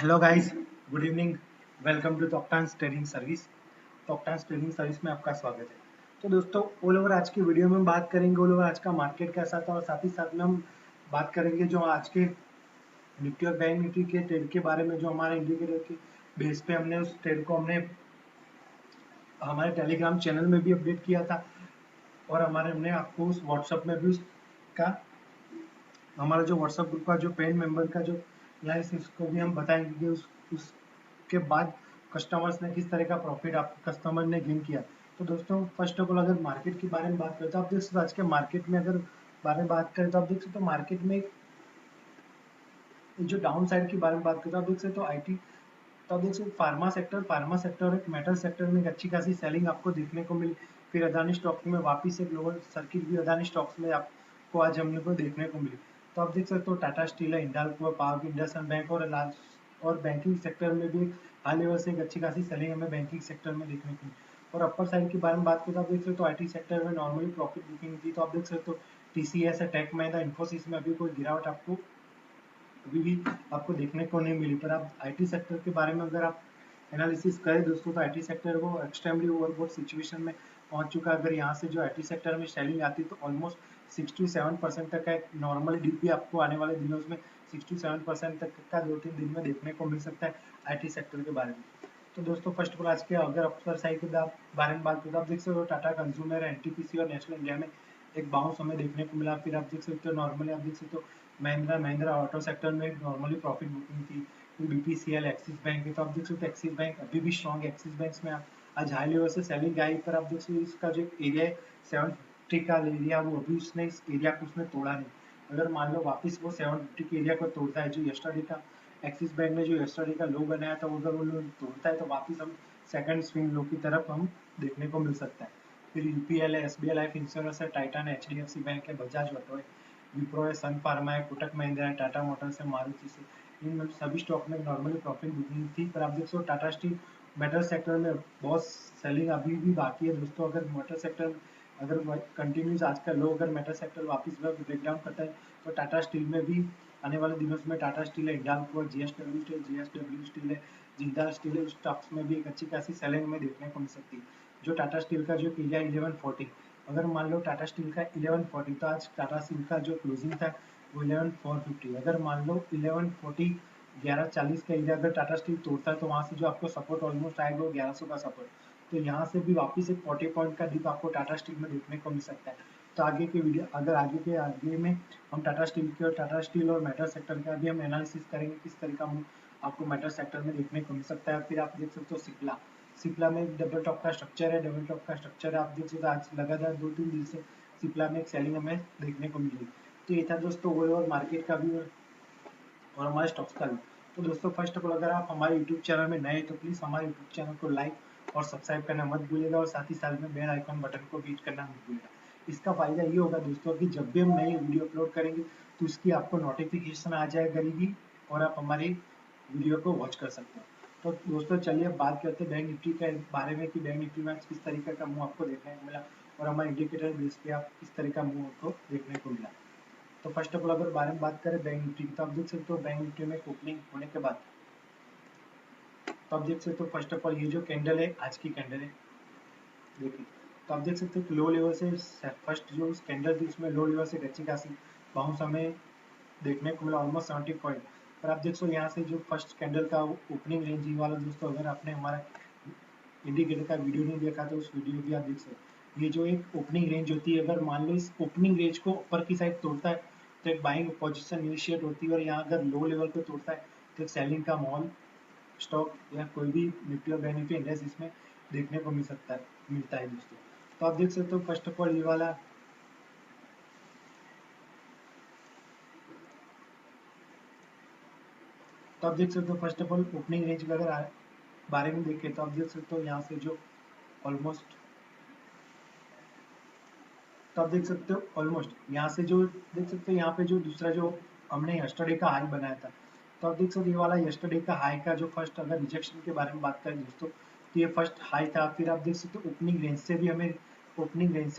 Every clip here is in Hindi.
Hello guys, good evening. Welcome to Talktans trading service. Talktans trading service में आपका स्वागत है। तो दोस्तों, ऑल ओवर आज की वीडियो में बात करेंगे ऑल ओवर आज का मार्केट कैसा था, और साथ ही साथ में हम बात करेंगे जो आज के निफ्टी और बैंक निफ्टी के ट्रेड के बारे में, जो हमारे इंडिकेटर के बेस पे हमने उस ट्रेड को हमने हमारे टेलीग्राम चैनल में भी अपडेट किया था, और हमारे हमने आपको उस व्हाट्सएप में भी उसका हमारा जो व्हाट्सएप ग्रुप का जो पेड मेंबर का जो लाइस इसको भी हम बताएंगे कि उसके बाद कस्टमर्स ने किस तरह का प्रॉफिट आप कस्टमर ने गेन किया। तो दोस्तों, फर्स्ट ऑफ ऑल अगर मार्केट के बारे में बात करें तो आप देख सकते हो आज के मार्केट में, अगर बारे में बात करें तो आप देख सकते हो मार्केट में जो डाउन साइड के बारे में बात करें तो आप देख सकते हो आईटी, तो आप देख सकते फार्मा सेक्टर और एक मेटल सेक्टर में एक अच्छी खासी सेलिंग आपको देखने को मिली। फिर अदानी स्टॉक्स में वापस एक लोअर सर्किट भी अदानी स्टॉक्स में आपको आज हमने को देखने को मिली। तो आप देख सकते हो टाटा स्टील है, हिंडाल्को, पावर, इंडसइंड बैंक और बैंकिंग सेक्टर में भी हाई लेवल से एक अच्छी खासी सेलिंग हमें बैंकिंग सेक्टर में देखने को मिली। और अपर साइड के बारे में बात करें तो आप देख सकते हो आईटी सेक्टर में नॉर्मली प्रॉफिट बुकिंग थी। तो आप देख सकते हो टीसीएस है, टेक महिंद्रा, इन्फोसिस में अभी कोई गिरावट आपको अभी भी आपको देखने को नहीं मिली। पर आप आईटी सेक्टर के बारे में अगर आप एनालिसिस करें दोस्तों, तो आईटी सेक्टर वो एक्सट्रीमली ओवरबॉट सिचुएशन में पहुंच चुका है। अगर यहाँ से जो आईटी सेक्टर में सेलिंग आती तो ऑलमोस्ट 6 to 7% तक का एक नॉर्मल डिप भी आपको आने वाले दिनों में 6 to 7% तक का 2-3 दिन में देखने को मिल सकता है आईटी सेक्टर के बारे में। तो दोस्तों, फर्स्ट ऑफ ऑल आज के अगर अपर साइड के बारे में बात करें तो आप देख सकते हो टाटा कंज्यूमर, एनटीपीसी और नेशनल इंडिया में एक बाउंस हमें देखने को मिला। फिर आप देख सकते हो नॉर्मली आप देख सकते हो महिंद्रा ऑटो सेक्टर में नॉर्मली प्रॉफिट बुकिंग थी। फिर बीपीसीएल, एक्सिस बैंक है, तो आप देख सकते हो एक्सिस बैंक अभी भी स्ट्रॉन्ग है। एक्सिस बैंक में आज हाई लेवल से सेलिंग आई, पर आप देख सकते हो इसका जो एरिया है 750 का एरिया, वो अभी उसने इस एरिया को उसने तोड़ा नहीं। अगर मान लो वापस वो 750 के एरिया को तोड़ता है, जो यस्टरडे का एक्सिस बैंक ने जो यस्टरडे का लो बनाया था, अगर वो तोड़ता है तो वापस हम सेकंड स्विंग लो की तरफ हम देखने को मिल सकता है। फिर यूपीएल है, एसबीआई लाइफ इंश्योरेंस है, टाइटन है, एचडीएफसी बैंक है, बजाज ऑटो है, विप्रो है, सन फार्मा है, कोटक महिंद्रा है, टाटा मोटर्स है, मारुति से, इन सभी स्टॉक में नॉर्मली प्रॉफिट बुकिंग थी। पर आप देख सकते हो टाटा स्टील मेटल सेक्टर में बहुत सेलिंग अभी भी बाकी है दोस्तों। अगर मेटल सेक्टर अगर कंटिन्यूज आज का लो अगर मेटल सेक्टर वापस ब्रेकडाउन करता है तो टाटा स्टील में भी आने वाले दिनों में टाटा स्टील है, हिंडाल्को, जीएसडब्ल्यू स्टील है, जिंदाल स्टील है, स्टॉक्स में भी एक अच्छी खासी सेलिंग में देखने को मिल सकती है। जो टाटा स्टील का जो एरिया 1140, अगर मान लो टाटा स्टील का 1140, तो आज टाटा स्टील का जो क्लोजिंग था वो 11450। अगर मान लो 1140 1140 का एरिया अगर टाटा स्टील तोड़ता है तो वहां से जो आपको सपोर्ट ऑलमोस्ट आएगा वो 1100 का सपोर्ट। तो यहाँ से भी वापस एक 40 पॉइंट का डिप आपको टाटा स्टील में देखने को मिल सकता है। तो आगे के वीडियो अगर आगे में हम टाटा स्टील और मेटल सेक्टर का भी हम एनालिसिस करेंगे किस तरह का आपको मेटल सेक्टर में देखने को मिल सकता है। फिर आप देख सकते हो सिप्ला में डबल टॉप का स्ट्रक्चर है, आप देख सकते हो आज लगातार 2-3 दिन से सिप्ला में एक सेलिंग हमें देखने को मिली। तो ये था दोस्तों ओवरऑल मार्केट का भी और हमारे स्टॉक्स का भी। तो दोस्तों, फर्स्ट ऑफ ऑल अगर आप हमारे यूट्यूब चैनल में नए तो प्लीज़ हमारे यूट्यूब चैनल को लाइक और सब्सक्राइब करना मत भूलिएगा, और साथ ही साथ में बेल आइकन बटन को भी हिट करना मत भूलिएगा। इसका फायदा ये होगा दोस्तों कि जब भी हम नई वीडियो अपलोड करेंगे तो उसकी आपको नोटिफिकेशन आ जाए करेगी, और आप हमारी वीडियो को वॉच कर सकते हो। तो दोस्तों, चलिए अब बात करते हैं बैंक निफ्टी के बारे में कि बैंक निफ्टी में किस तरीके का मूव आपको देखने को मिला, और हमारे इंडिकेटर बेस पे आप किस तरह का मूव आपको देखने को मिला। तो फर्स्ट ऑफ ऑल अगर बारे में बात करें बैंक निफ्टी की, तो आप देख सकते हो बैंक निफ्टी में ओपनिंग होने के बाद, तो आप देख सकते हो फर्स्ट ऑफ ऑल ये जो कैंडल है आज की कैंडल है, देखिए। तो आप देख सकते हो कि लो लेवल से फर्स्ट जो कैंडल थी उसमें लो लेवल से अच्छी खासी बाउंस हमें देखने को मिला, ऑलमोस्ट 70 पॉइंट। पर आप देख सकते हो यहाँ से जो फर्स्ट कैंडल का ओपनिंग रेंज ये वाला दोस्तों, अगर आपने हमारा इंडिकेटर का वीडियो नहीं देखा तो उस वीडियो भी आप देख सकते हो। ये जो एक ओपनिंग रेंज होती है, अगर मान लो इस ओपनिंग रेंज को ऊपर की साइड तोड़ता है तो एक बाइंग पोजीशन इनिशिएट होती है, और यहाँ अगर लो लेवल पे तोड़ता है तो एक सेलिंग का मॉल स्टॉक या कोई भी निफ्टी और बैंक निफ्टी इंडेक्स इसमें देखने को मिलता है दोस्तों। तो आप देख सकते हो फर्स्ट ऑफ ऑल ये वाला, तो आप देख सकते हो first of all opening range का अगर बारे में देखें तो आप देख सकते हो यहाँ से जो ऑलमोस्ट, तो आप देख सकते हो ऑलमोस्ट यहाँ से जो देख सकते हो यहाँ पे जो दूसरा जो हमने यस्टरडे का हाई बनाया था, तो आप देख सकते हो ये वाला यस्टरडे का हाई का जो फर्स्ट अगर रिजेक्शन के बारे में बात करें दोस्तों, तो ये फर्स्ट हाई था। फिर आप देख सकते हो ओपनिंग रेंज से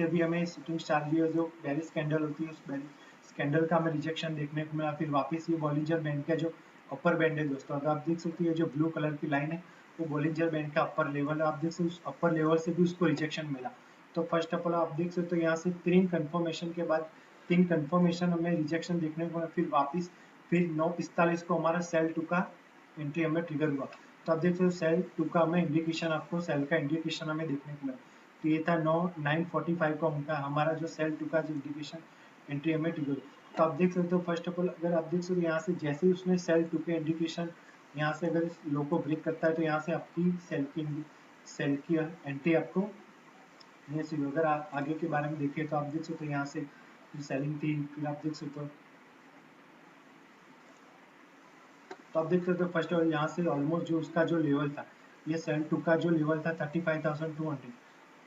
भी हमें शूटिंग स्टार भी जो बेरिश कैंडल होती है उस बेरिश कैंडल का हमें रिजेक्शन देखने को मिला। फिर वापस ये बॉलिंजर बैंड का जो अपर बैंड है दोस्तों। अगर आप देख सकते हैं ये जो ब्लू कलर की लाइन है वो बॉलिंजर बैंड का अपर लेवल है। आप देख सकते उस अपर लेवल से भी उसको रिजेक्शन मिला। तो फर्स्ट ऑफ ऑल आप देख सकते हो यहाँ से 3 कंफर्मेशन के बाद 3 कंफर्मेशन हमें रिजेक्शन देखने को, फिर वापस फिर 9:45 को हमारा सेल 2 का एंट्री हमें ट्रिगर हुआ। तो आप देख सकते हो सेल 2 का हमें इंडिकेशन, आपको सेल का इंडिकेशन हमें देखने को मिला। तो ये था 9:45 को हमारा जो सेल 2 का जो इंडिकेशन एंट्री हमें ट्रिगर। तो आप देख सकते हो फर्स्ट ऑफ ऑल अगर आप देख सकते हो यहाँ से जैसे ही उसने सेल 2 के इंडिकेशन यहाँ से अगर लो को ब्रेक करता है तो यहाँ से आपकी सेल की एंट्री आपको ये सी। अगर आप आगे के बारे में देखें तो आप देख सकते हो यहाँ से सेलिंग थी, फिर आप देख सकते हो। तो आप देख सकते हो फर्स्ट और यहाँ से ऑलमोस्ट जो उसका जो लेवल था, ये सेल 2 का जो लेवल था 35,200,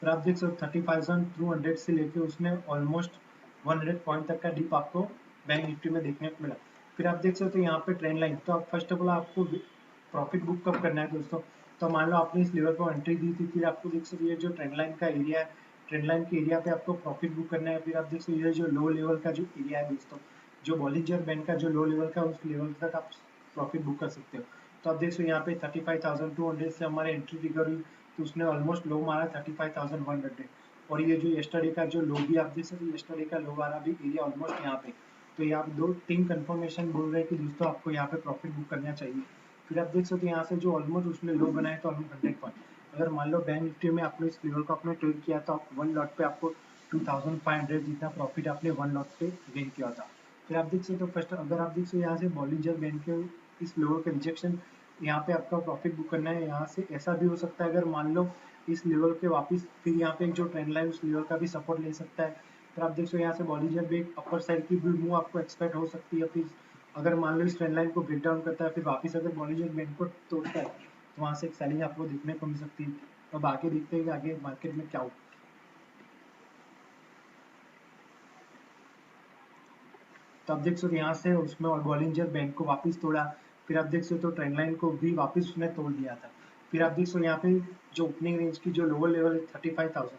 फिर आप देख सकते हो 35,200 से लेके उसने ऑलमोस्ट 100 पॉइंट तक का डिप आपको बैंक निफ्टी में देखने को मिला। फिर आप देख सकते हो यहाँ पे ट्रेंड लाइन। तो आप फर्स्ट ऑफ ऑल आपको प्रॉफिट बुक कब करना है दोस्तों, तो मान लो आपने इस लेवल पर एंट्री दी थी, फिर आपको देख सकते हो ये जो ट्रेंड लाइन का एरिया है, ट्रेंड लाइन के एरिया पे आपको प्रॉफिट बुक करना है। फिर आप देख सकते हो ये जो लो लेवल का जो एरिया है दोस्तों, जो बॉलिंजर बैंड का जो लो लेवल का उस लेवल तक आप प्रॉफिट बुक कर सकते हो। तो आप देख सकते हो यहाँ पे 35,200 से हमारे एंट्री फिगर हुई, तो उसने ऑलमोस्ट लो मारा 35,100। और ये जो यस्टरडे का जो लो भी आप देख सकते हो, यस्टरडे का लो मारा भी एरिया ऑलमोस्ट यहाँ पे। तो ये आप 2-3 कंफर्मेशन बोल रहे हैं कि दोस्तों आपको यहाँ पे प्रॉफिट बुक करना चाहिए। फिर आप देख सकते हो यहाँ से जो ऑलमोस्ट उसने लो बनाया तो ऑलमोस्ट 100 पॉइंट। अगर मान लो बैंक निफ्टी में आपने इस लेवल को आपने ट्रेड किया तो आप वन लॉट पे आपको 2,500 जितना प्रॉफिट आपने वन लॉट पे गेन किया था। फिर आप देख सकते हो फर्स्ट अगर आप देख सकते हो यहाँ से बॉलिंजर बैंड के इस लेवल का रिजेक्शन, यहाँ पे आपका प्रॉफिट बुक करना है। यहाँ से ऐसा भी हो सकता है अगर मान लो इस लेवल के वापस फिर यहाँ पे एक जो ट्रेंड लाइन उस लेवल का भी सपोर्ट ले सकता है। फिर आप देख सकते हो यहाँ से बॉलिंजर बैंड अपर साइड की भी मूव आपको एक्सपेक्ट हो सकती है। फिर अगर मान लो इस ट्रेंड लाइन को ब्रेक डाउन करता है फिर वापस अगर बॉलिंजर बैंड को तोड़ता है तो वहाँ से एक सेलिंग आपको देखने को मिल सकती है। अब आगे देखते हैं कि आगे मार्केट में क्या हो। तो आप देख सकते हो यहाँ से उसमें और बॉलिंजर बैंड को वापस तोड़ा। फिर आप देख सकते हो ट्रेंड लाइन को भी वापस उसने तोड़ दिया था। फिर आप देख सकते हो यहाँ पे जो ओपनिंग रेंज की जो लोअर लेवल है 35,000।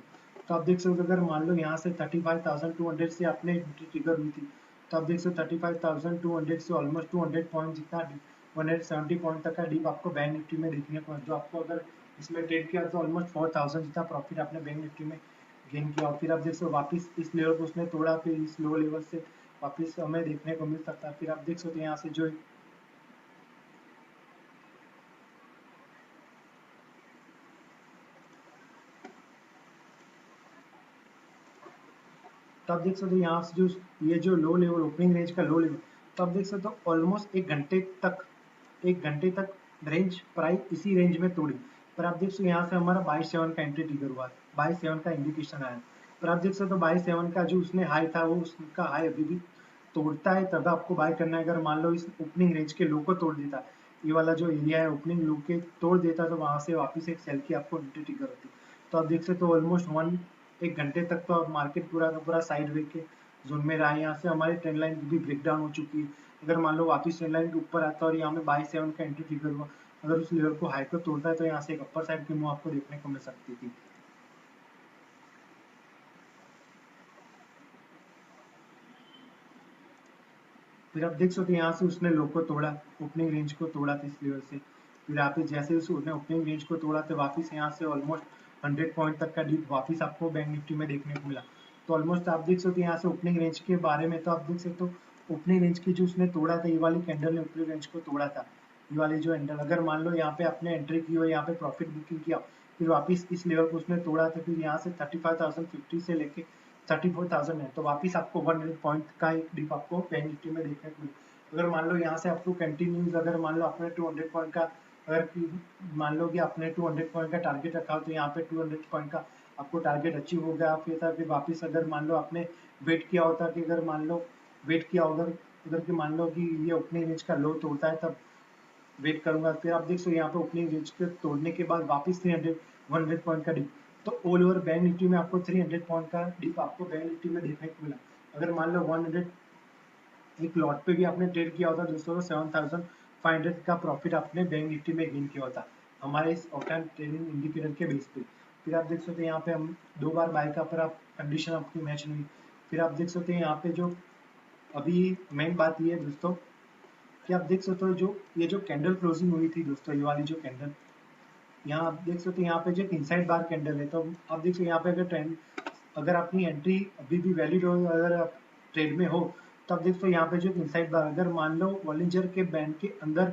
तो आप देख सकते हो अगर मान लो यहाँ से 35,200 से आपने ट्रिगर हुई थी, तो आप देख सकते हो 35,200 से ऑलमोस्ट 200 पॉइंट जितना 170 पॉइंट तक का डीप आपको बैंक निफ्टी में देखने को, जो आपको अगर इसमें ट्रेड किया तो ऑलमोस्ट 4,000 जितना प्रॉफिट आपने बैंक निफ्टी में गेन किया। और फिर आप देख सकते हो वापस इस लेवल को उसने तोड़ा, फिर इस लो लेवल से वापस हमें देखने को मिल सकता है। फिर आप देख सकते हैं यहाँ से जो तो आप देख सकते हो यहाँ से जो ये जो लो लेवल ओपनिंग रेंज का लो लेवल, तो आप देख सकते हो ऑलमोस्ट 1 घंटे तक रेंज प्राइस इसी रेंज में तोड़ी। पर आप देख सकते हो यहाँ से हमारा 22,700 का एंट्री ट्रिगर हुआ, 22,700 का इंडिकेशन आया। पर आप देख सकते हो 22,700 का जो उसने हाई था वो उसका हाई अभी भी तोड़ता है तब आपको बाय करना है। अगर मान लो इस ओपनिंग रेंज के लो को तोड़ देता, ये वाला जो एरिया है ओपनिंग लो के तोड़ देता, तो वहां से वापस एक सेल की आपको एंट्री ट्रिगर होती। तो आप देख सकते हो ऑलमोस्ट 1 घंटे तक तो अब मार्केट पूरा का पूरा साइड वे के जोन में रहा है। यहाँ से हमारी ट्रेंड लाइन भी ब्रेक डाउन हो चुकी है। अगर मान लो वापस ट्रेंड लाइन के ऊपर आता है और यहाँ में 22,700 का एंट्री ट्रिगर हुआ, अगर उस लेवल को हाई को तोड़ता है तो यहाँ से एक अपर साइड की मूव आपको देखने को मिल सकती थी। फिर आप देख सकते हो यहाँ से उसने लो को तोड़ा, ओपनिंग रेंज को तोड़ा था इस लेवल से। फिर आप जैसे उसने ओपनिंग रेंज को तोड़ा तो वापस यहाँ से ऑलमोस्ट 100 पॉइंट तक का डीप वापस आपको बैंक निफ्टी में देखने को मिला। तो ऑलमोस्ट आप देख सकते हो यहाँ से ओपनिंग रेंज के बारे में, तो आप देख सकते हो ओपनिंग रेंज की जो उसने तोड़ा था, ये वाली कैंडल ने ओपनिंग रेंज को तोड़ा था। ये वाली जो कैंडल अगर मान लो यहाँ पे आपने एंट्री की हो, यहाँ पे प्रॉफिट बुकिंग किया, फिर वापस इस लेवल को उसने तोड़ा था, फिर यहाँ से 35,050 से लेके 34,000 है, तो वापस आपको 100 पॉइंट का एक डिप आपको बैंक निफ्टी में देखने को मिले। अगर मान लो यहाँ से आपको कंटिन्यूज अगर मान लो आपने 200 पॉइंट का अगर मान लो कि आपने 200 पॉइंट का टारगेट रखा हो, तो यहाँ पे 200 पॉइंट का आपको टारगेट अचीव हो गया। फिर वापस अगर मान लो आपने वेट किया होता कि अगर मान लो वेट किया उधर उधर की मान लो कि ये ओपनिंग रेंज का लो तोड़ता है तब वेट करूंगा। फिर आप देख सकते हो यहाँ पे ओपनिंग रेंज के तोड़ने के बाद वापस 100 पॉइंट का डिप, तो ऑल ओवर बैंक निफ्टी में आपको 300 पॉइंट का डिप आपको बैंक निफ्टी में देखने को मिला। अगर मान लो 100 एक लॉट पे भी आपने ट्रेड किया होता दोस्तों, तो 7,500 का प्रॉफिट आपने बैंक निफ्टी में गेन किया होता हमारे इस ऑफ टाइम ट्रेडिंग इंडिकेटर के बेस पे। फिर आप देख सकते हैं यहाँ पे हम 2 बार बाय का पर आप कंडीशन आपकी मैच नहीं। फिर आप देख सकते हैं यहाँ पे जो अभी मेन बात ये है दोस्तों कि आप देख सकते हो जो ये जो कैंडल क्लोजिंग हुई थी दोस्तों, ये वाली जो कैंडल यहाँ आप देख सकते हो, यहाँ पे जो इनसाइड बार कैंडल है, तो आप देख सकते हो यहाँ पे अगर ट्रेंड, अगर अपनी एंट्री अभी भी वैलिड हो, अगर आप ट्रेड में हो, तो आप देख सकते हो यहाँ पे जो इनसाइड बार, अगर मान लो बॉलिंजर के बैंड के अंदर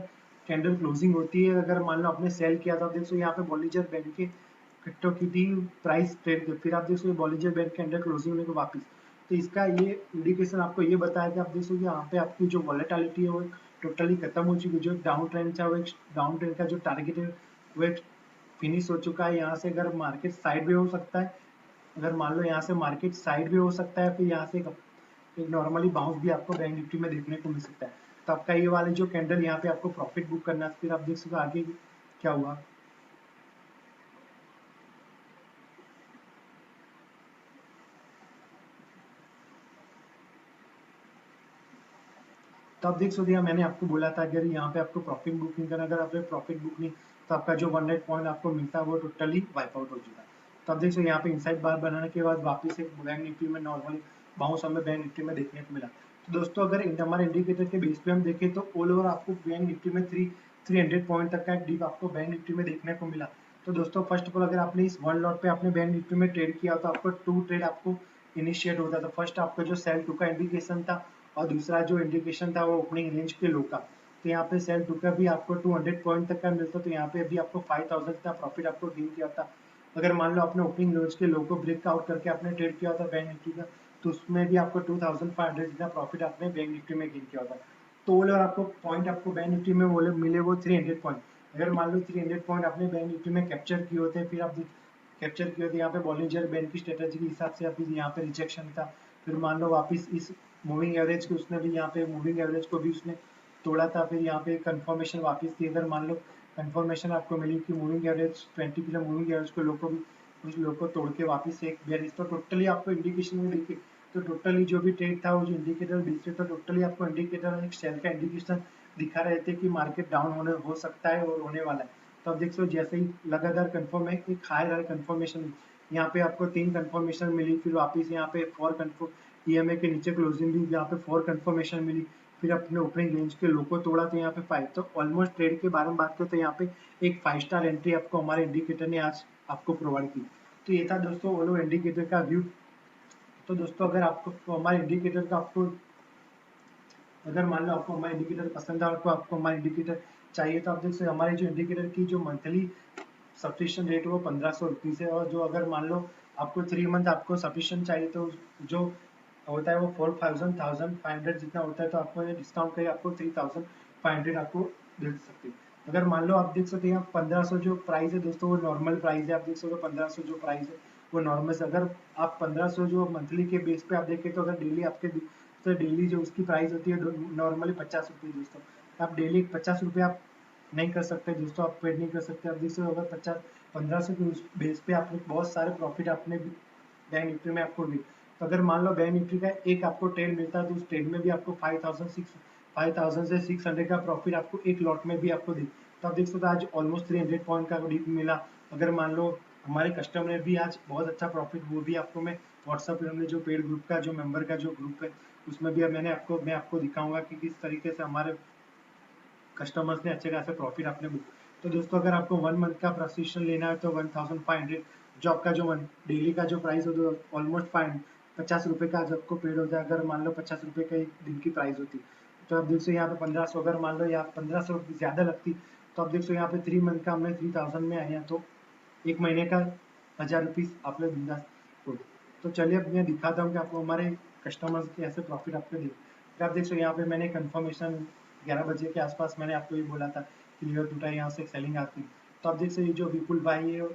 कैंडल क्लोजिंग होती है, अगर मान लो आपने सेल किया, तो आप देख सकते हो यहाँ पे बॉलिंजर बैंड के क्रिप्टो की थी प्राइस ट्रेड, फिर आप देख सकते हो बॉलिंजर बैंड के अंदर क्लोजिंग होने को वापस, तो इसका ये इंडिकेशन आपको ये बताया कि आप देख सकते हो यहाँ पे आपकी जो वॉलेटिलिटी है वो टोटली खत्म हो चुकी है, जो डाउन ट्रेंड था वो एक डाउन ट्रेंड का जो टारगेट है वो एक फिनिश हो चुका है। यहाँ से अगर मार्केट साइड भी हो सकता है, अगर मान लो यहाँ से मार्केट साइड भी हो सकता है, फिर यहाँ से एक नॉर्मली बाउंस भी आपको बैंक निफ्टी में देखने को मिल सकता है। तो आपका ये वाले जो कैंडल यहाँ पे आपको प्रॉफिट बुक करना है, फिर आप देख सकते हो आगे क्या हुआ। तो आप देख सकते हैं मैंने आपको बोला था अगर यहाँ पे आपको प्रॉफिट बुक नहीं करना, अगर आपने प्रॉफिट बुक नहीं, तो आपका जो 100 पॉइंट आपको मिलता है वो टोटली वाइप आउट हो चुका है। तो आप देख सकते यहाँ पे इनसाइड बार बनाने के बाद वापस एक बैंक निफ्टी में नॉर्मल बाउंस हमें बैंक निफ्टी में देखने को मिला। तो दोस्तों अगर हमारे इंडिकेटर के बेस पे हम देखें तो ऑल ओवर आपको बैंक निफ्टी में 300 पॉइंट तक का एक डीप आपको बैंक निफ्टी में देखने को मिला। तो दोस्तों फर्स्ट ऑफ ऑल अगर आपने इस वन लॉट पे आपने बैंक निफ्टी में ट्रेड किया तो आपको टू ट्रेड आपको इनिशिएट होता था। फर्स्ट आपका जो सेल टू का इंडिकेशन था और दूसरा जो इंडिकेशन था वो ओपनिंग रेंज के लो का। तो यहाँ पे सेल टू का भी आपको 200 पॉइंट तक का मिलता, तो यहाँ पे अभी आपको 5000 का प्रॉफिट आपको गेन किया था। अगर मान लो आपने ओपनिंग रेंज के लो को ब्रेक आउट करके आपने ट्रेड किया था बैंक निफ्टी का, तो उसमें भी आपको 2500 जितना प्रॉफिट आपने बैंक निफ्टी में गेन किया था। तो ओवरऑल आपको पॉइंट आपको बैंक निफ्टी में बोले मिले वो 300 पॉइंट। अगर मान लो 300 पॉइंट आपने बैंक निफ्टी में कैप्चर किए होते, फिर आप कैप्चर किए होते यहाँ पे बॉलिंजर बैंड की स्ट्रेटेजी के हिसाब से अभी यहाँ पे रिजेक्शन था, फिर मान लो वापस इस मूविंग एवरेज को उसने भी यहाँ पे मूविंग एवरेज को भी उसने तोड़ा था, फिर यहाँ पे कंफर्मेशन वापस थी, अगर मान लो कंफर्मेशन आपको मिली कि moving average 20 kilo moving average को लोग को भी उस लोग को तोड़ के वापस से एक बेरिश, तो टोटली आपको इंडिकेशन में देखिए, तो टोटली जो भी ट्रेड था वो जो इंडिकेटर दिख रहे थे, टोटली आपको इंडिकेटर एक सेल का इंडिकेशन दिखा रहे थे कि मार्केट डाउन होने हो सकता है और होने वाला है। तो आप देख सकते हो जैसे ही लगातार कंफर्म है एक हायर कंफर्मेशन, यहाँ पे आपको 3 कंफर्मेशन मिली, फिर वापस यहाँ पे 4 कंफर्म ईएमए के नीचे क्लोजिंग भी यहाँ पे 4 कंफर्मेशन मिली, फिर अपने ओपनिंग रेंज के लो को तोड़ा तो यहाँ पे 5। तो ऑलमोस्ट ट्रेड के बारे में बात करें तो यहाँ पे एक 5 स्टार एंट्री आपको हमारे इंडिकेटर ने आज आपको प्रोवाइड की। तो ये था दोस्तों ओलो इंडिकेटर का व्यू। तो दोस्तों अगर आपको हमारे इंडिकेटर का आपको, अगर मान लो आपको हमारा इंडिकेटर पसंद है, तो आपको हमारा इंडिकेटर चाहिए, तो आप देख सकते हैं हमारे जो इंडिकेटर की जो मंथली सब्सक्रिप्शन रेट वो 1500 रुपीज़ है, और जो अगर मान लो आपको 3 मंथ आपको सब्सक्रिप्शन चाहिए तो जो होता है वो 4500 जितना होता है, तो आपको ये डिस्काउंट करके आपको 3500 आपको दे सकते हैं। अगर मान लो आप देख सकते हैं 1500 जो प्राइस है दोस्तों वो नॉर्मल प्राइस है, आप देख सकते हो 1500 जो प्राइस है वो नॉर्मल से, अगर आप 1500 जो मंथली के बेस पे आप देखें तो अगर डेली आपके, तो डेली जो उसकी प्राइस होती है नॉर्मली 50 रुपये दोस्तों, आप डेली 50 रुपये आप नहीं कर सकते दोस्तों, आप ट्रेड नहीं कर सकते। आप देख सकते हो अगर 1500 के उस बेस पे आपने बहुत सारे प्रॉफिट आपने बैंक निफ्टी में आपको दी, तो अगर मान लो बैंक निफ्टी का एक आपको ट्रेड मिलता है तो उस ट्रेड में भी आपको 5000 से 600 का प्रॉफिट आपको एक लॉट में भी आपको दी। तो आप देख सकते हो आज ऑलमोस्ट 300 पॉइंट का डीप मिला। अगर मान लो हमारे कस्टमर ने भी आज बहुत अच्छा प्रॉफिट, वो भी आपको मैं व्हाट्सएप में जो पेड ग्रुप का जो मेंबर का जो ग्रुप है उसमें भी अब मैं आपको दिखाऊंगा कि किस तरीके से हमारे कस्टमर्स ने अच्छे खासे प्रॉफिट आपने बुक। तो दोस्तों अगर आपको 1 मंथ का सब्सक्रिप्शन लेना है तो 1500 जो आपका जो डेली का जो प्राइस हो तो ऑलमोस्ट 50 रुपये का आज आपको पेड होता है, अगर मान लो 50 रुपये का एक दिन की प्राइस होती, तो आप देख सकते यहाँ पे 1500, अगर मान लो यहाँ 1500 ज़्यादा लगती, तो आप देख सकते यहाँ पे 3 मंथ का हमने 3000 में आए हैं, तो एक महीने का 1000 रुपीज़ आप लोग बिंदास हो। तो चलिए अब मैं दिखाता हूँ कि आपको हमारे कस्टमर्स के ऐसे प्रॉफिट आपको दे। फिर आप देख सकते यहाँ पे मैंने कंफर्मेशन 11 बजे के आसपास मैंने आपको ये बोला था कि लीवर टूटा है, यहाँ से सेलिंग आती। तो आप देख सकते ये जो विपुल भाई है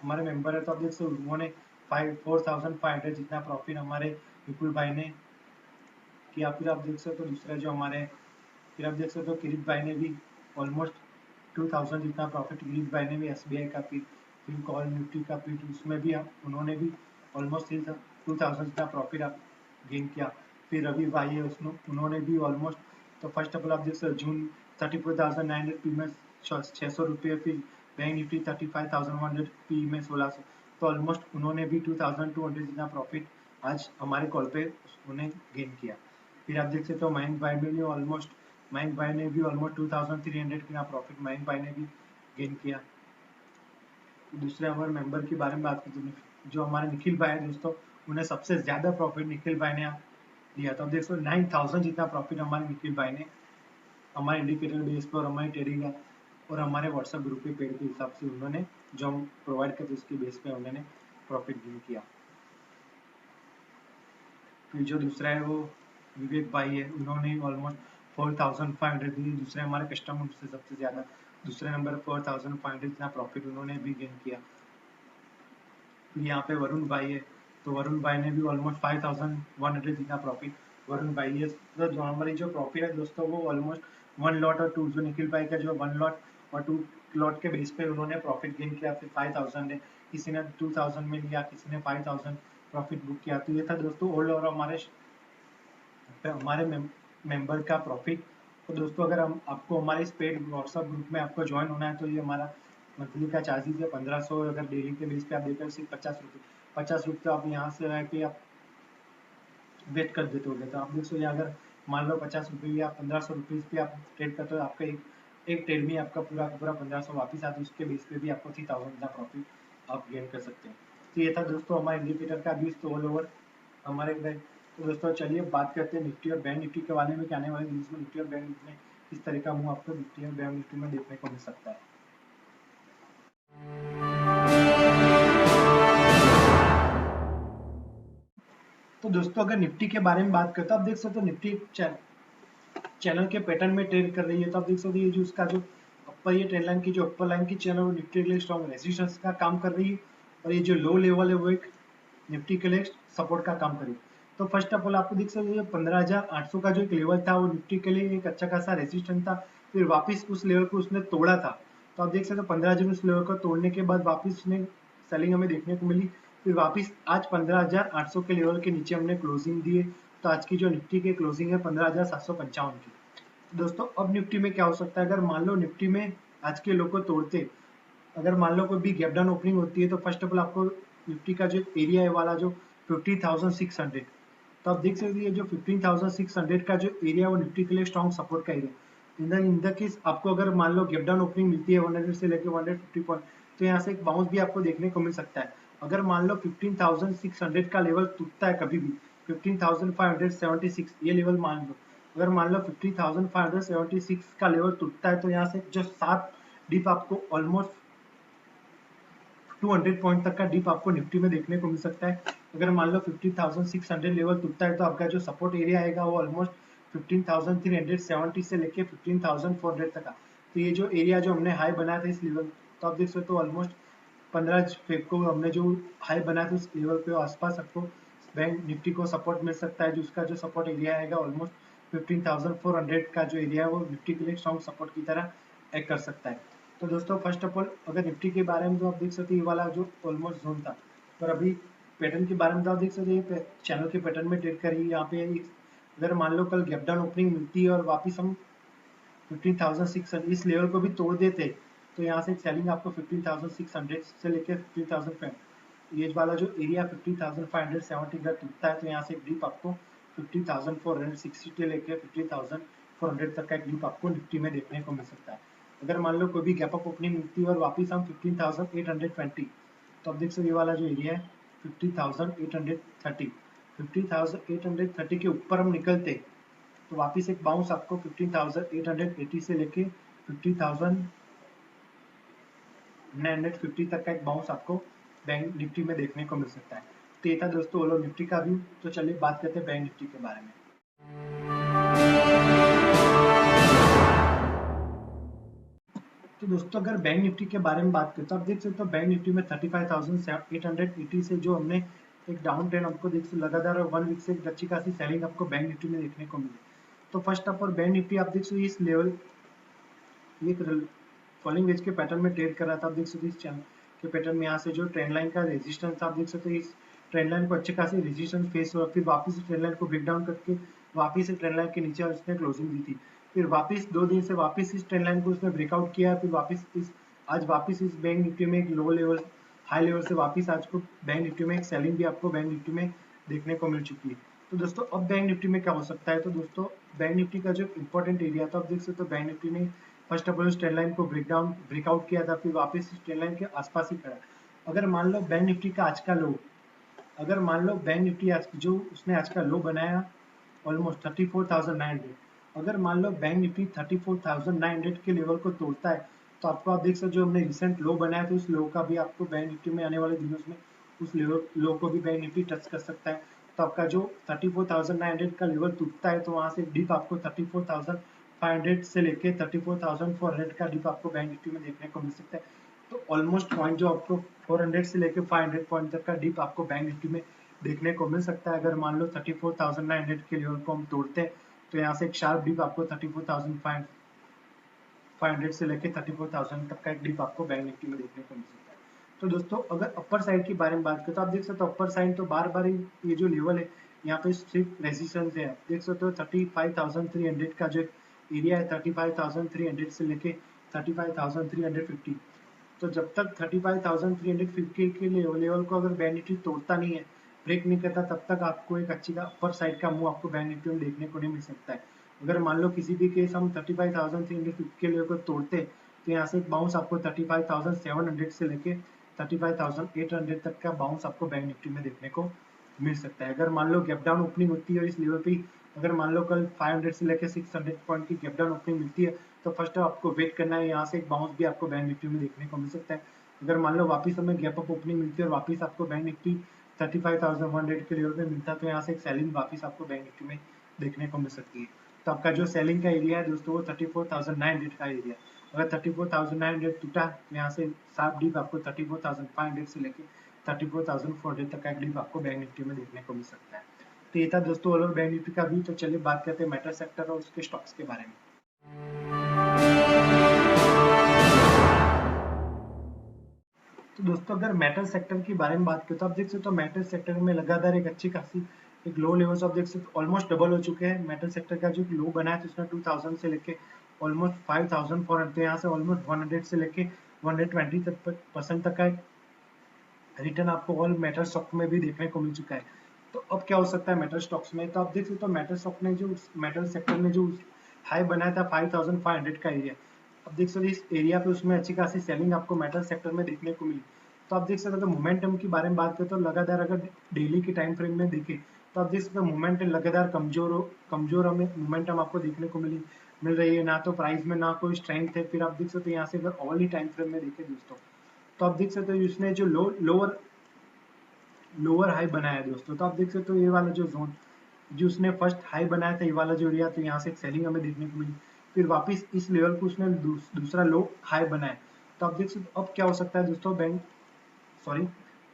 हमारे मेंबर है, तो आप देख सकते उन्होंने 4500 जितना प्रॉफिट हमारे विपुल भाई ने किया। फिर आप देख सकते हो दूसरा जो हमारे, फिर आप देख सकते हो किरीट भाई ने भी ऑलमोस्ट 2000 जितना प्रॉफिट, किरीट भाई ने भी एसबीआई का फिर कॉल निफ्टी का फिर उसमें भी उन्होंने भी ऑलमोस्ट 2000 जितना प्रॉफिट आप गेन किया। फिर रवि भाई है उसने उन्होंने भी ऑलमोस्ट, तो फर्स्ट ऑफ ऑल आप देख सकते जून 34,900 पी में 600 रुपये, फिर बैंक निफ्टी 35,100 पी में 1600, तो ऑलमोस्ट उन्होंने भी 2200 जितना प्रॉफिट आज हमारे कॉल पे उन्होंने गेन किया। फिर आप देख सकते हो मयंक भाई भी ऑलमोस्ट मयंक भाई ने भी ऑलमोस्ट 2300 का प्रॉफिट मयंक भाई ने भी गेन किया। दूसरे हमारे मेंबर के बारे में बात करते हैं, जो हमारे निखिल भाई है दोस्तों, उन्हें सबसे ज्यादा प्रॉफिट निखिल भाई ने दिया था। देख सकते 9000 जितना प्रॉफिट हमारे निखिल भाई ने हमारे इंडिकेटर बेस पर और हमारे टेलीग्राम और हमारे व्हाट्सएप ग्रुप के पेड के हिसाब से उन्होंने जो हम प्रोवाइड करते उसके बेस पे उन्होंने प्रॉफिट गेन किया। फिर जो दूसरा है वो विवेक भाई है, उन्होंने ऑलमोस्ट 4500 दिए, दूसरे हमारे कस्टमर से सबसे ज्यादा दूसरे नंबर 4500 इतना प्रॉफिट उन्होंने भी गेन किया। फिर यहाँ पे वरुण भाई है, तो वरुण भाई ने भी ऑलमोस्ट 5100 जितना प्रॉफिट वरुण भाई है। तो जो हमारी जो प्रॉफिट है दोस्तों वो ऑलमोस्ट 1 लॉट और 2 जो निखिल भाई का जो 1 लॉट और 2 लॉट के बेस पे उन्होंने प्रॉफिट गेन किया। फिर 5000 है, किसी ने 2000 में लिया, किसी ने 5000 प्रॉफिट बुक किया। तो ये था दोस्तों ओल्ड और हमारे मेंबर का प्रॉफिट। तो दोस्तों अगर हम आपको हमारे इस पेड व्हाट्सएप ग्रुप में आपको ज्वाइन होना है तो ये हमारा मंथली का चार्जेस है 1500। अगर डेली के बेस पे आप देकर सिर्फ 50 रुपये तो आप यहाँ से रह के आप वेट कर देते हो। तो आप देख सकते हो अगर मान लो 50 रुपये या 1500 रुपीज़ पे आप ट्रेड करते हो, आपका एक ट्रेड में आपका पूरा का पूरा 1500 वापस आते, उसके बेस पे भी आपको 3000 का प्रॉफिट आप गेन कर सकते हैं। तो ये था दोस्तों हमारे इंडिकेटर का भी ऑल ओवर हमारे बैंक। तो दोस्तों चलिए बात करते हैं निफ्टी और बैंक निफ्टी के बारे में कि आने वाले दिनों में निफ्टी और बैंक निफ्टी में किस तरह का मूव आपको निफ्टी और बैंक निफ्टी में देखने को मिल सकता है। तो दोस्तों अगर निफ्टी के बारे में बात करते हैं, आप देख सकते हो निफ्टी चैनल के पैटर्न में ट्रेड कर रही है। तो आप देख सकते हो ये जो उसका जो अपर ये ट्रेंड लाइन की जो अपर लाइन की चैनल वो निफ्टी के लिए स्ट्रॉन्ग रेजिस्टेंस का काम कर रही है और ये जो लो लेवल है वो एक निफ्टी के लिए सपोर्ट का काम करेगी। तो फर्स्ट ऑफ ऑल आपको देख सकते हो 15,800 का जो एक लेवल था वो निफ्टी के लिए एक अच्छा खासा रेजिस्टेंस था। फिर वापस उस लेवल को उसने तोड़ा था। तो आप देख सकते हो 15 जून उस लेवल को तोड़ने के बाद वापस उसने सेलिंग हमें देखने को मिली। फिर वापस आज 15,800 के लेवल के नीचे हमने क्लोजिंग दी है। तो आज की जो निफ्टी की क्लोजिंग है 15,755 की। दोस्तों अब निफ्टी में क्या हो सकता है, अगर मान लो निफ्टी में आज के लो को तोड़ते, अगर मान लो कोई भी गैप डाउन ओपनिंग होती है तो फर्स्ट ऑफ ऑल आपको निफ्टी का जो एरिया है वाला जो 15,600, तो आप देख सकते हैं जो 15,600 का जो एरिया वो निफ्टी के लिए स्ट्रॉन्ग सपोर्ट का एरिया। इन द केस आपको अगर मान लो गैप डाउन ओपनिंग मिलती है 100 से लेकर 150 पॉइंट, तो यहाँ से एक बाउंस भी आपको देखने को मिल सकता है। अगर मान लो 15,600 का लेवल टूटता है कभी भी, 15,576 ये लेवल मान लो, अगर मान लो 15,576 का लेवल टूटता है तो यहाँ से जो 7 डिप आपको ऑलमोस्ट 200 पॉइंट तक का डिप आपको निफ्टी में देखने को मिल सकता है। अगर मान लो 50,600 लेवल टूटता है तो आपका जो सपोर्ट एरिया आएगा वो ऑलमोस्ट 15,370 से लेके 15,400 तक का। तो ये जो एरिया जो हमने हाई बनाया था इस लेवल, तो आप देख सकते हो ऑलमोस्ट 15 फेब को हमने जो हाई बनाया था उस लेवल पे आसपास आपको बैंक निफ्टी को सपोर्ट मिल सकता है। जो उसका जो सपोर्ट एरिया आएगा ऑलमोस्ट 15,400 का जो एरिया है वो निफ्टी के लिए स्ट्रॉन्ग सपोर्ट की तरह एक्ट कर सकता है। तो दोस्तों फर्स्ट ऑफ ऑल अगर निफ्टी के बारे में तो आप देख सकते हैं ये वाला जो ऑलमोस्ट जोन था, पर अभी पैटर्न के बारे में तो आप देख सकते हैं चैनल के पैटर्न में ट्रेड करिए। यहाँ पे अगर मान लो कल गैप डाउन ओपनिंग मिलती है और वापस हम 15,600 इस लेवल को भी तोड़ देते, तो यहाँ से सेलिंग आपको 15,600 से लेकर 15,500 ये वाला जो एरिया 15,570 अगर टूटता है तो यहाँ से एक डिप आपको 50,460 से लेकर 50,400 तक का एक डिप आपको निफ्टी में देखने को मिल सकता है। अगर मान लो कोई भी गैप अप ओपनिंग मिलती है और वापस हम 15,820, तो अब देख सकते ये वाला जो एरिया है 50,830, 50,830 के ऊपर हम निकलते तो वापस एक बाउंस आपको 15,880 से लेके 50,950 तक का एक बाउंस आपको बैंक निफ्टी में देखने को मिल सकता है। तो ये था दोस्तों ओलो निफ्टी का व्यू। तो चलिए बात करते हैं बैंक निफ्टी के बारे में। तो दोस्तों अगर बैंक निफ्टी के बारे में बात करते हैं, आप देख सकते हो बैंक निफ्टी में 35,880 से जो हमने एक डाउन ट्रेंड आपको देख लगातार 1 वीक से एक अच्छी खासी सेलिंग आपको बैंक निफ्टी में देखने को मिली। तो first of all bank Nifty आप देख सकते इस लेवल एक फॉलिंग वेज के पैटर्न में ट्रेड कर रहा था। आप देख सकते इस चैनल के पैटर्न में यहाँ से जो ट्रेंड लाइन का रेजिस्टेंस आप देख सकते इस ट्रेंड लाइन को अच्छे खासी रेजिस्टेंस फेस हुआ, फिर वापस ट्रेंड लाइन को ब्रेक डाउन करके वापस ट्रेंड लाइन के नीचे उसने क्लोजिंग दी थी। फिर वापस 2 दिन से वापस इस ट्रेंड लाइन को उसने ब्रेकआउट किया, फिर वापस आज वापस इस बैंक निफ्टी में एक लो लेवल हाई लेवल से वापस आज को बैंक निफ्टी में एक सेलिंग भी आपको बैंक निफ्टी में देखने को मिल चुकी है। तो दोस्तों अब बैंक निफ्टी में क्या हो सकता है, तो दोस्तों बैंक निफ्टी का जो इंपॉर्टेंट एरिया था, आप देख सकते हो बैंक निफ्टी ने first of all trend line को ब्रेकआउट किया था, फिर वापस ट्रेंड लाइन के आसपास ही खड़ा। अगर मान लो बैंक निफ्टी का आज का लो, अगर मान लो बैंक निफ्टी आज जो उसने आज का लो बनाया ऑलमोस्ट 34,900, अगर मान लो बैंक निफ्टी 34,900 के लेवल को तोड़ता है तो आपको, आप देख सकते हो जो हमने रिसेंट लो बनाया था उस लो का भी आपको बैंक निफ्टी में आने वाले दिनों में उस लो को भी बैंक निफ्टी टच कर सकता है। तो आपका जो 34,900 का लेवल टूटता है तो वहां से डिप आपको 34,500 से लेके 34,400 का डिप आपको बैंक निफ्टी में देखने को मिल सकता है। तो ऑलमोस्ट पॉइंट जो आपको 400 से लेके 500 पॉइंट तक का डिप आपको बैंक निफ्टी में देखने को मिल सकता है। अगर मान लो 34,900 के लेवल को हम तोड़ते हैं तो यहाँ से एक शार्प डिप आपको 34,500 से लेके 34,000 तक का एक डिप आपको बैंक निफ्टी में देखने को मिल सकता है। तो दोस्तों अगर अपर साइड की बारे में बात करें तो आप देख सकते हो अपर साइड तो बार बार ये जो लेवल है यहाँ पे सिर्फ रेजिस्टेंस है। आप देख सकते हो 35,300 का जो एरिया है 35,300 से लेके 35,350, तो जब तक 35,350 के लेवल को अगर बैंक निफ्टी तोड़ता नहीं है, ब्रेक नहीं करता, तब तक आपको एक अच्छी का अपर साइड का मूव आपको बैंक निफ्टी में देखने को नहीं मिल सकता है। अगर मान लो किसी भी केस हम 35,350 के लेवल को तोड़ते तो यहाँ से एक बाउंस आपको 35,700 से लेके 35,800 तक का बाउंस आपको बैंक निफ्टी में देखने को मिल सकता है। अगर मान लो गैप डाउन ओपनिंग होती है और इस लेवल पे अगर मान लो कल 500 से लेकर 600 पॉइंट की गैप डाउन ओपनिंग मिलती है तो फर्स्ट आपको वेट करना है, यहाँ से एक बाउंस भी आपको बैंक निफ्टी में देखने को मिल सकता है। अगर मान लो वापस हमें गैप अप ओपनिंग मिलती है और वापस आपको बैंक निफ्टी 35,100 के लेवल पे मिलता है तो यहाँ से एक सेलिंग वापस आपको बैंक निफ्टी में देखने को मिल सकती है। तो आपका जो सेलिंग का एरिया है दोस्तों वो 34,900 का एरिया। अगर 34,900 टूटा तो यहाँ से शार्प डीप आपको 34,500 से लेके 34,400 तक का एक डीप आपको बैंक निफ्टी में देखने को मिल सकता है। तो ये था दोस्तों ऑल ओवर बैंक निफ्टी का भी। तो चलिए बात करते हैं मेटल सेक्टर और उसके स्टॉक्स के बारे में। तो दोस्तों अगर मेटल सेक्टर की बारे में बात करें तो आप देख सकते हो मेटल सेक्टर में लगातार एक अच्छी खासी एक लो लेवल्स आप देख सकते हो ऑलमोस्ट डबल हो चुके हैं। मेटल सेक्टर का जो लो बना है तो उसने 2000 से लेके ऑलमोस्ट 5,400, तो यहाँ से ऑलमोस्ट 100 से लेके 120% तक का रिटर्न आपको ऑल मेटल स्टॉक में भी देखने को मिल चुका है। तो अब क्या हो सकता है मेटल स्टॉक्स में, तो आप देख सकते हो मेटल स्टॉक ने जो मेटल सेक्टर में जो हाई बनाया था 5,500 का एरिया, अब देख सकते हो इस एरिया पे उसमें अच्छी खासी सेलिंग आपको मेटल सेक्टर में देखने को मिली। तो आप देख सकते हो मोमेंटम की बारे में बात करें तो लगातार अगर डेली के टाइम फ्रेम में देखें तो आप देख सकते हो मोमेंटम लगातार कमजोर हमें मोमेंटम आपको देखने को मिल रही है। ना तो प्राइस में ना कोई स्ट्रेंथ है। फिर आप देख सकते हो यहाँ से अगर ऑल ही टाइम फ्रेम में देखें दोस्तों तो आप देख सकते हो इसने जो लोअर हाई बनाया है दोस्तों, तो आप देख सकते हो ये वाला जो जोन जो उसने फर्स्ट हाई बनाया था ये वाला जो एरिया, तो यहाँ से एक सेलिंग हमें देखने को मिली। फिर वापस इस लेवल को उसने दूसरा लो हाई बनाया। तो आप देख सकते हो अब क्या हो सकता है दोस्तों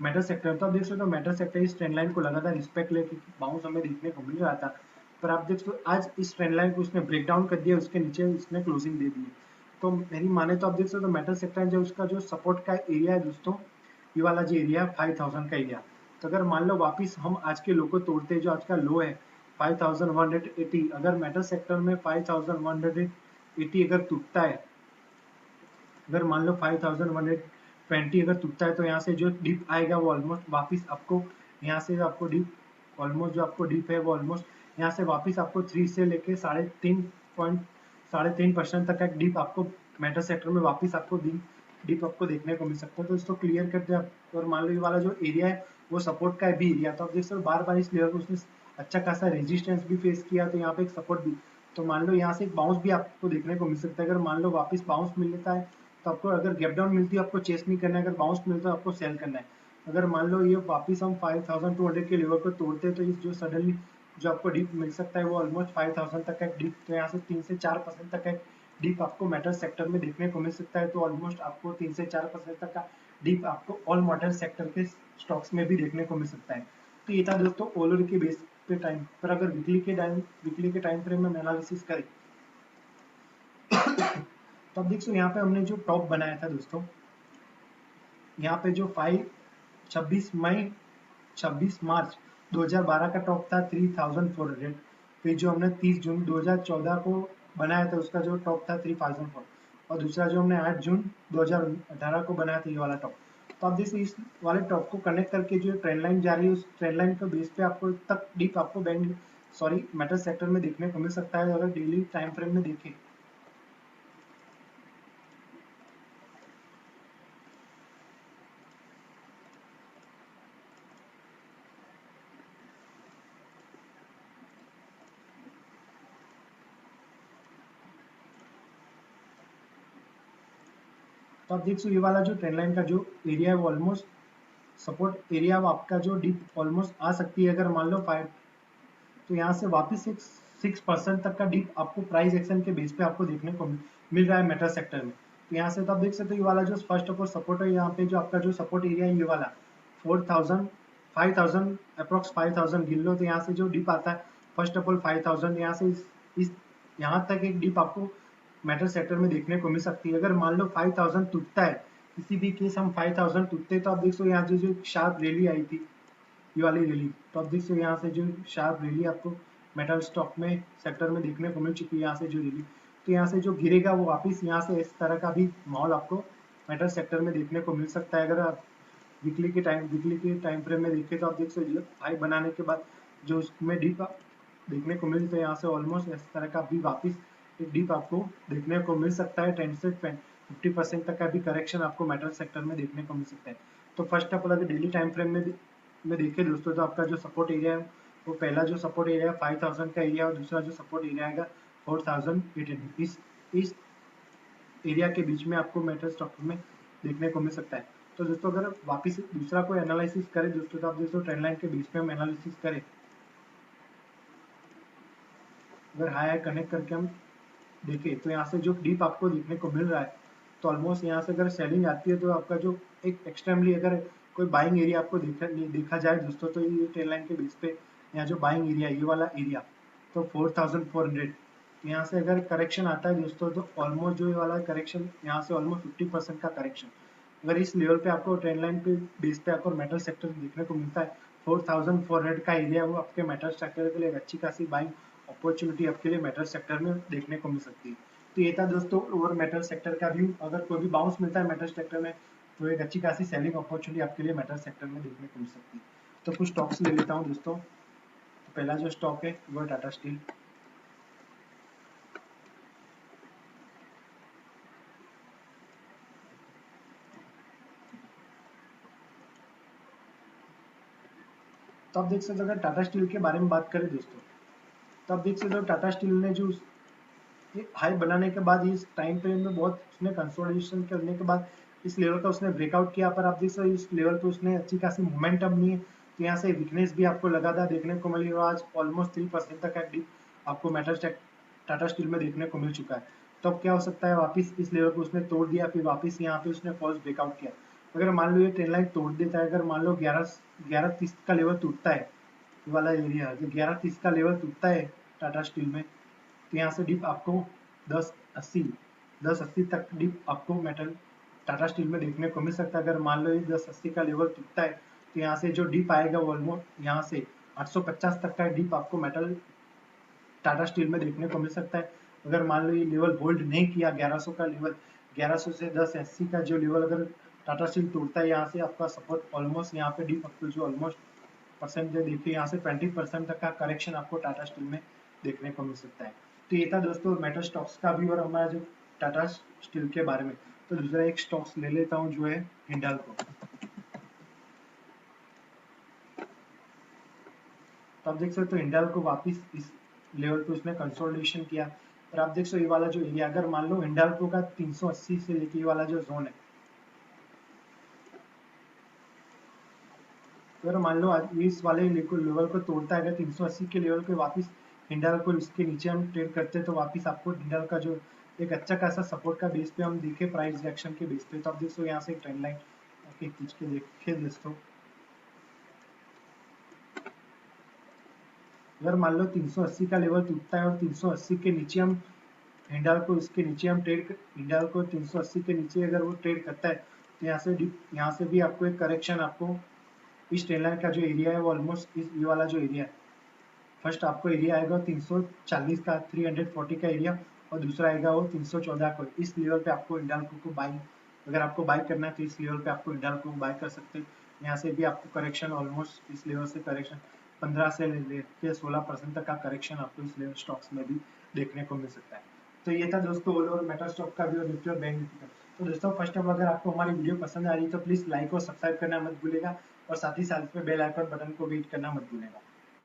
मेटल सेक्टर। तो आप देख सकते हो मेटल सेक्टर इस ट्रेंड लाइन को लगातार रिस्पेक्ट लेके बाउंस हमें देखने को मिल रहा था, पर आप देख सकते हो आज इस ट्रेंड लाइन को उसने ब्रेक डाउन कर दिया, उसके नीचे इसने क्लोजिंग दे दी। तो मेरी माने तो आप देख सकते हो मेटल सेक्टर जो उसका जो सपोर्ट का एरिया है दोस्तों, ये वाला जो एरिया 5,000 का एरिया। तो अगर मान लो वापिस हम आज के लो को तोड़ते हैं जो आज का लो है 5,180, अगर मेटल सेक्टर में 5,180 अगर टूटता है, अगर मान लो 5,120 अगर टूटता है तो यहाँ से जो डिप आएगा वो ऑलमोस्ट वापिस आपको यहाँ से आपको डिप ऑलमोस्ट जो आपको डिप है वो ऑलमोस्ट यहाँ से वापिस आपको 3 से लेके 3.5% तक का डिप आपको मेटल सेक्टर में वापिस आपको डिप आपको देखने को मिल सकता है। तो इसको क्लियर करते हैं और मान लो ये वाला जो एरिया है वो सपोर्ट का भी एरिया। तो आप देख सकते हो बार बार इस लेवल को उसने अच्छा खासा रेजिस्टेंस भी फेस किया, तो यहाँ पे एक सपोर्ट भी। तो मान लो यहाँ से एक बाउंस भी आपको देखने को मिल सकता है। अगर मान लो वापस बाउंस मिल लेता है तो आपको अगर गैप डाउन मिलती है आपको चेस नहीं करना है, अगर बाउंस मिलता है आपको सेल करना है। अगर मान लो ये वापस हम 5,200 के लेवल को तोड़ते हैं तो इस जो सडनली जो आपको डिप मिल सकता है वो ऑलमोस्ट 5,000 तक का डिप, तो यहाँ से 3 से 4% तक का डिप आपको मेटल सेक्टर में देखने को मिल सकता है। तो ऑलमोस्ट आपको 3 से 4% तक का डिप आपको ऑल मेटल सेक्टर के स्टॉक्स में भी देखने को मिल सकता है। तो ये था दोस्तों ओलर के बेस पे टाइम पर। अगर वीकली के टाइम फ्रेम में एनालिसिस करें तो अब देखो यहाँ पे हमने जो टॉप बनाया था दोस्तों, यहाँ पे जो 26 मार्च 2012 का टॉप था 3,400। फिर जो हमने 30 जून 2014 को बनाया था उसका जो टॉप था 3,004, और दूसरा जो हमने 8 जून 2018 को बनाया था ये वाला टॉप। तो आप जैसे इस वाले टॉप को कनेक्ट करके जो ट्रेंड लाइन जा रही है उस ट्रेंड लाइन के बेस पे आपको तक डीप आपको बैंक सॉरी मेटल सेक्टर में देखने को मिल सकता है अगर डेली टाइम फ्रेम में देखें। तो आप देख सकते हो ये वाला जो ट्रेंड लाइन का जो एरिया है वो ऑलमोस्ट सपोर्ट एरिया आपका जो डीप ऑलमोस्ट आ सकती है अगर मान लो 5, तो यहाँ से वापस एक 6% तक का डीप आपको प्राइस एक्शन के बेस पे आपको देखने को मिल रहा है मेटल सेक्टर में। तो यहाँ से तो आप देख सकते हो ये वाला जो फर्स्ट ऑफ ऑल सपोर्ट है, यहाँ पे जो आपका जो सपोर्ट एरिया है ये वाला 4000 5000 अप्रोक्स 5000 गिन लो। तो यहाँ से जो डिप आता है फर्स्ट ऑफ ऑल 5000, यहाँ से इस यहाँ तक एक डिप आपको मेटल सेक्टर में देखने को मिल सकती है। अगर मान लो 5000 टूटता है, किसी भी केस हम 5000 टूटते तो आप देख सकते हो यहाँ जो शार्प रैली आई थी ये वाली रैली, तो आप देख सकते हो यहाँ से जो शार्प रैली आपको मेटल स्टॉक में सेक्टर में देखने को मिल चुकी है। यहाँ से जो रैली, तो यहाँ से जो गिरेगा वो वापस यहाँ से इस तरह का भी माहौल आपको मेटल सेक्टर में देखने को मिल सकता है। अगर आप वीकली के टाइम फ्रेम में देखें तो आप देख सकते हो हाई बनाने के बाद जो उसमें डीप देखने को मिलता है, यहाँ से ऑलमोस्ट इस तरह का भी वापस एक डीप आपको देखने को मिल सकता है। 10 से 50% तक का भी करेक्शन आपको मेटल सेक्टर में देखने को मिल सकता है। तो फर्स्ट ऑफ ऑल अगर डेली टाइम फ्रेम में देखें दोस्तों, तो आपका जो सपोर्ट एरिया है वो पहला जो सपोर्ट एरिया है 5000 का एरिया, और दूसरा जो सपोर्ट एरिया आएगा 4800। इस एरिया के बीच में आपको मेटल स्टॉक में देखने को मिल सकता है। तो दोस्तों अगर वापस दूसरा कोई एनालिसिस करें दोस्तों, तो आप दोस्तों ट्रेंड लाइन के बीच में हम एनालिसिस करें, अगर हाई कनेक्ट करके हम देखें तो यहाँ से जो डीप आपको देखने को मिल रहा है, तो ऑलमोस्ट यहाँ से अगर सेलिंग आती है तो आपका जो एक एक्सट्रीमली अगर कोई बाइंग एरिया आपको देखा जाए दोस्तों, तो ये ट्रेंड लाइन के बेस पे यहाँ जो बाइंग एरिया ये वाला एरिया तो 4400, यहाँ से अगर करेक्शन आता है दोस्तों तो ऑलमोस्ट जो ये वाला करेक्शन यहाँ से ऑलमोस्ट 50% का करेक्शन अगर इस लेवल पे आपको ट्रेंड लाइन पे बेस पे आपको मेटल सेक्टर देखने को मिलता है 4400 का एरिया, वो आपके मेटल सेक्टर के लिए एक अच्छी खासी बाइंग अपॉर्चुनिटी आपके लिए मेटल सेक्टर में देखने को मिल सकती है। तो ये था दोस्तों ओवर मेटल सेक्टर का व्यू। अगर कोई भी बाउंस मिलता है मेटल सेक्टर में तो एक अच्छी खासी सेलिंग अपॉर्चुनिटी आपके लिए मेटल सेक्टर में देखने को मिल सकती है। तो कुछ स्टॉक्स ले लेता हूँ दोस्तों। तो पहला जो स्टॉक है वो टाटा स्टील। तो आप देख सकते हो अगर टाटा स्टील के बारे में बात करें दोस्तों, तो आप देख सकते हो टाटा स्टील ने जो हाई बनाने के बाद इस टाइम फ्रेम में बहुत उसने कंसोलिडेशन करने के बाद इस लेवल का उसने ब्रेकआउट किया, पर आप देख सकते हो इस लेवल पे उसने अच्छी खासी मोमेंटम नहीं है। तो यहाँ से वीकनेस भी आपको लगातार देखने को मिली, और आज ऑलमोस्ट 3% तक का डिप आपको मेटल टाटा स्टील में देखने को मिल चुका है। तो अब क्या हो सकता है, वापस इस लेवल को उसने तोड़ दिया, फिर वापस यहाँ पे उसने फॉल्स ब्रेकआउट किया। अगर मान लो ये ट्रेंड लाइन तोड़ देता है, अगर मान लो 11:30 का लेवल टूटता है, ये वाला एरिया जो 11:30 का लेवल टूटता है टाटा स्टील में, तो यहाँ से डिप आपको 1080 1080 तक डिप आपको मेटल टाटा स्टील में देखने को मिल सकता है। अगर मान लो ये 1080 का लेवल टूटता है, तो यहाँ से जो डिप आएगा वो ऑलमोस्ट यहाँ से 850 तक का डिप आपको मेटल टाटा स्टील में देखने को मिल सकता है। अगर मान लो ये लेवल होल्ड नहीं किया 1100 का लेवल, 1100 से 1080 का जो लेवल अगर टाटा स्टील तोड़ता है, यहाँ से आपका सपोर्ट ऑलमोस्ट यहाँ पे डीप आपको जो ऑलमोस्ट परसेंटेज देखिए यहाँ से 20% तक का करेक्शन आपको टाटा स्टील में देखने को मिल सकता है। तो ये था दोस्तों मेटल स्टॉक्स का भी और हमारा जो टाटा स्टील के बारे में। तो दूसरा एक स्टॉक्स ले लेता हूँ जो है हिंडाल्को। तो आप देख सकते हो हिंडाल्को वापस इस लेवल पे उसने कंसोलिडेशन किया, और आप देख सकते हो ये वाला जो एरिया अगर मान लो हिंडाल्को का 380 से लेके ये वाला जो जोन है, अगर मान लो आज इस वाले लेवल को तोड़ता है, अगर 380 के लेवल पे वापस हिंडाल को इसके नीचे हम ट्रेड करते हैं, तो वापस आपको हिंडाल का जो एक अच्छा खासा सपोर्ट का बेस पे हम देखे प्राइस रिएक्शन के बेस पे, तो आप देखो यहाँ से एक ट्रेंड लाइन खींच के देखिए दोस्तों। अगर मान लो 380 का लेवल टूटता है और 380 के नीचे हम हिंडाल को इसके नीचे हम हिंडाल को 380 के नीचे अगर वो ट्रेड करता है, तो यहाँ से भी आपको एक करेक्शन आपको इस ट्रेंड लाइन का जो एरिया है वो ऑलमोस्ट इस ये वाला जो एरिया है, फर्स्ट आपको एरिया आएगा 340 का 340 का एरिया, और दूसरा आएगा वो 314 को। इस लेवल पे आपको हिंडाल्को को बाइंग अगर आपको बाई करना है तो इस लेवल पे आपको हिंडाल्को को बाय कर सकते हैं। यहाँ से भी आपको करेक्शन ऑलमोस्ट इस लेवल से करेक्शन 15 से लेके 16% तक का करेक्शन आपको इस स्टॉक्स में भी देखने को मिल सकता है। तो ये था दोस्तों ओवरऑल मेटा स्टॉक का भी और निफ्टी और बैंक निफ्टी का। तो दोस्तों फर्स्ट ऑफ अगर आपको हमारी वीडियो पसंद आ रही है तो प्लीज लाइक और सब्सक्राइब करना मत भूलेगा और साथ ही साथ में बेल आइकन बटन को भी हिट करना मत भूलेगा।